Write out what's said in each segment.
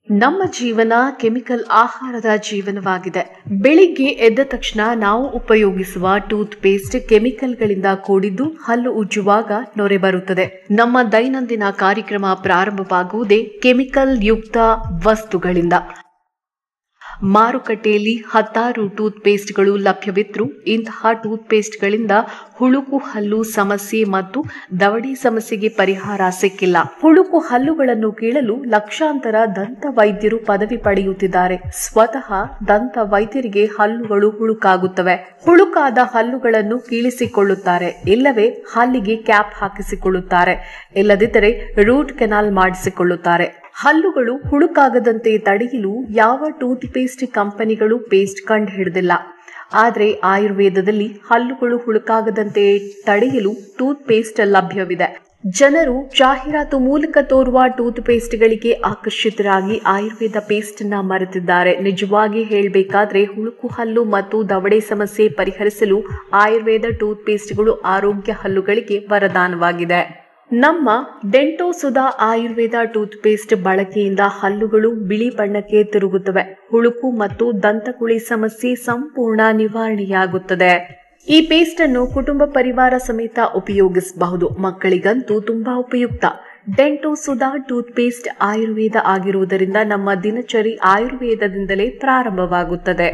ನಮ್ಮ ಜೀವನ ಕೆಮಿಕಲ್ ಆಹಾರದ ಜೀವನವಾಗಿದೆ. ಬೆಳಿಗ್ಗೆ ಎದ್ದ ತಕ್ಷಣ ನಾವು ಉಪಯೋಗಿಸುವ ಟೂತ್ ಪೇಸ್ಟ್ ಕೆಮಿಕಲ್ಗಳಿಂದ ಕೂಡಿದ್ದು ಹಲ್ಲು ಉಜ್ಜುವಾಗ ನೊರೆ ಬರುತ್ತದೆ. ನಮ್ಮ ದೈನಂದಿನ ಕಾರ್ಯಕ್ರಮ ಪ್ರಾರಂಭವಾಗುವುದೇ ಕೆಮಿಕಲ್ ಯುಕ್ತ ವಸ್ತುಗಳಿಂದ. ಮಾರುಕಟ್ಟೆಯಲ್ಲಿ ಹತ್ತಾರು ಟೂತ್ ಪೇಸ್ಟ್ಗಳು ಲಭ್ಯವಿದ್ದರೂ ಇಂತಹ ಟೂತ್ ಪೇಸ್ಟ್ಗಳಿಂದ ಹುಳುಕು ಹಲ್ಲು ಸಮಸ್ಯೆ ಮತ್ತು ದವಡೆ ಸಮಸ್ಯೆಗೆ ಪರಿಹಾರ ಸಿಕ್ಕಿಲ್ಲ. ಹುಳುಕು ಹಲ್ಲುಗಳನ್ನು ಕೀಳಲು ಲಕ್ಷಾಂತರ ದಂತ ವೈದ್ಯರು ಪದವಿ ಪಡೆಯುತ್ತಿದ್ದಾರೆ. ಸ್ವತಃ ದಂತ ವೈದ್ಯರಿಗೆ ಹಲ್ಲುಗಳು ಹುಳುಕಾಗುತ್ತವೆ. ಹುಳುಕಾದ ಹಲ್ಲುಗಳನ್ನು ಕೀಳಿಸಿಕೊಳ್ಳುತ್ತಾರೆ, ಇಲ್ಲವೇ ಹಲ್ಲಿಗೆ ಕ್ಯಾಪ್ ಹಾಕಿಸಿಕೊಳ್ಳುತ್ತಾರೆ, ಇಲ್ಲದಿದ್ದರೆ ರೂಟ್ ಕೆನಾಲ್ ಮಾಡಿಸಿಕೊಳ್ಳುತ್ತಾರೆ. ಹಲ್ಲುಗಳು ಹುಳುಕಾಗದಂತೆ ತಡೆಯಲು ಯಾವ ಟೂತ್ ಪೇಸ್ಟ್ ಕಂಪನಿಗಳು ಪೇಸ್ಟ್ ಕಂಡು ಹಿಡಿದಿಲ್ಲ. ಆದರೆ ಆಯುರ್ವೇದದಲ್ಲಿ ಹಲ್ಲುಗಳು ಹುಳುಕಾಗದಂತೆ ತಡೆಯಲು ಟೂತ್ ಪೇಸ್ಟ್ ಲಭ್ಯವಿದೆ. ಜನರು ಜಾಹೀರಾತು ಮೂಲಕ ತೋರುವ ಟೂತ್ ಪೇಸ್ಟ್ಗಳಿಗೆ ಆಕರ್ಷಿತರಾಗಿ ಆಯುರ್ವೇದ ಪೇಸ್ಟ್ ಅನ್ನ ಮರೆತಿದ್ದಾರೆ. ನಿಜವಾಗಿ ಹೇಳಬೇಕಾದ್ರೆ ಹುಳುಕು ಹಲ್ಲು ಮತ್ತು ದವಡೆ ಸಮಸ್ಯೆ ಪರಿಹರಿಸಲು ಆಯುರ್ವೇದ ಟೂತ್ ಪೇಸ್ಟ್ಗಳು ಆರೋಗ್ಯ ಹಲ್ಲುಗಳಿಗೆ ವರದಾನವಾಗಿದೆ. ನಮ್ಮ ಡೆಂಟೋ ಸುಧಾ ಆಯುರ್ವೇದ ಟೂತ್ ಪೇಸ್ಟ್ ಬಳಕೆಯಿಂದ ಹಲ್ಲುಗಳು ಬಿಳಿ ಬಣ್ಣಕ್ಕೆ ತಿರುಗುತ್ತವೆ. ಹುಳುಕು ಮತ್ತು ದಂತಕುಳಿ ಸಮಸ್ಯೆ ಸಂಪೂರ್ಣ ನಿವಾರಣೆಯಾಗುತ್ತದೆ. ಈ ಪೇಸ್ಟ್ ಅನ್ನು ಕುಟುಂಬ ಪರಿವಾರ ಸಮೇತ ಉಪಯೋಗಿಸಬಹುದು. ಮಕ್ಕಳಿಗಂತೂ ತುಂಬಾ ಉಪಯುಕ್ತ. ಡೆಂಟೋ ಸುಧಾ ಟೂತ್ ಪೇಸ್ಟ್ ಆಯುರ್ವೇದ ಆಗಿರುವುದರಿಂದ ನಮ್ಮ ದಿನಚರಿ ಆಯುರ್ವೇದದಿಂದಲೇ ಪ್ರಾರಂಭವಾಗುತ್ತದೆ.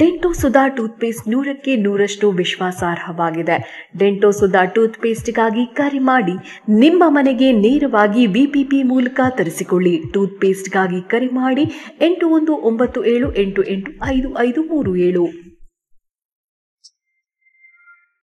ಡೆಂಟೋ ಸುಧಾ ಟೂತ್ ಪೇಸ್ಟ್ 100ಕ್ಕೆ 100ರಷ್ಟು ವಿಶ್ವಾಸಾರ್ಹವಾಗಿದೆ. ಡೆಂಟೋ ಸುಧಾ ಟೂತ್ ಪೇಸ್ಟ್ಗಾಗಿ ಕರೆ ಮಾಡಿ. ನಿಮ್ಮ ಮನೆಗೆ ನೇರವಾಗಿ ವಿಪಿಪಿ ಮೂಲಕ ತರಿಸಿಕೊಳ್ಳಿ. ಟೂತ್ ಪೇಸ್ಟ್ಗಾಗಿ ಕರೆ ಮಾಡಿ 8197885537.